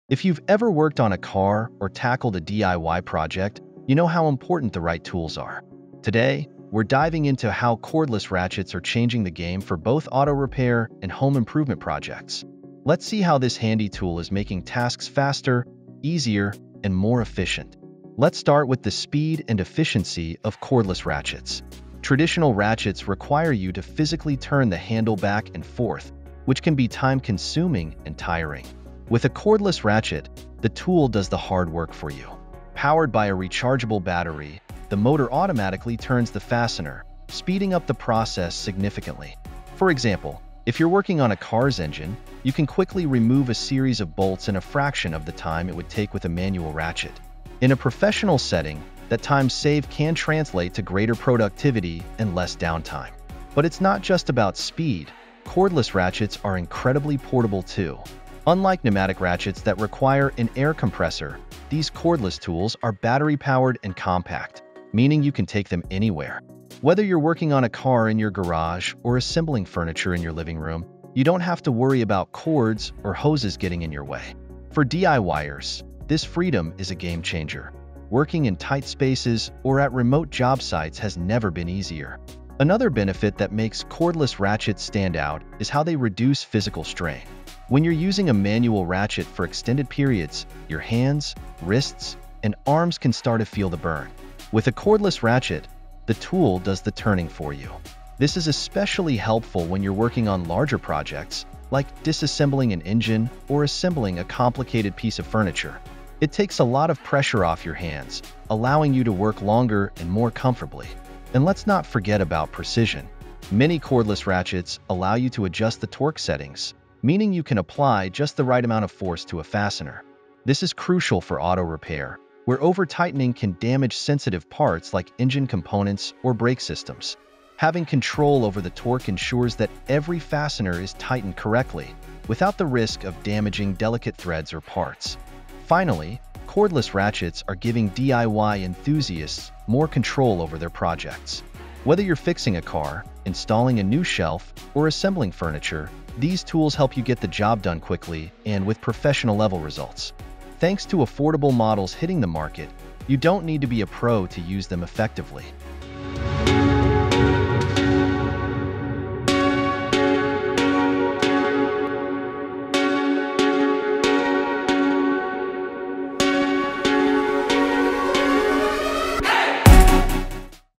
If you've ever worked on a car or tackled a DIY project, you know how important the right tools are. Today, we're diving into how cordless ratchets are changing the game for both auto repair and home improvement projects. Let's see how this handy tool is making tasks faster, easier, and more efficient. Let's start with the speed and efficiency of cordless ratchets. Traditional ratchets require you to physically turn the handle back and forth, which can be time-consuming and tiring. With a cordless ratchet, the tool does the hard work for you. Powered by a rechargeable battery, the motor automatically turns the fastener, speeding up the process significantly. For example, if you're working on a car's engine, you can quickly remove a series of bolts in a fraction of the time it would take with a manual ratchet. In a professional setting, that time saved can translate to greater productivity and less downtime. But it's not just about speed. Cordless ratchets are incredibly portable too. Unlike pneumatic ratchets that require an air compressor, these cordless tools are battery-powered and compact, meaning you can take them anywhere. Whether you're working on a car in your garage or assembling furniture in your living room, you don't have to worry about cords or hoses getting in your way. For DIYers, this freedom is a game changer. Working in tight spaces or at remote job sites has never been easier. Another benefit that makes cordless ratchets stand out is how they reduce physical strain. When you're using a manual ratchet for extended periods, your hands, wrists, and arms can start to feel the burn. With a cordless ratchet, the tool does the turning for you. This is especially helpful when you're working on larger projects, like disassembling an engine or assembling a complicated piece of furniture. It takes a lot of pressure off your hands, allowing you to work longer and more comfortably. And let's not forget about precision. Many cordless ratchets allow you to adjust the torque settings, meaning you can apply just the right amount of force to a fastener. This is crucial for auto repair, where over-tightening can damage sensitive parts like engine components or brake systems. Having control over the torque ensures that every fastener is tightened correctly, without the risk of damaging delicate threads or parts. Finally, cordless ratchets are giving DIY enthusiasts more control over their projects. Whether you're fixing a car, installing a new shelf, or assembling furniture, these tools help you get the job done quickly and with professional-level results. Thanks to affordable models hitting the market, you don't need to be a pro to use them effectively.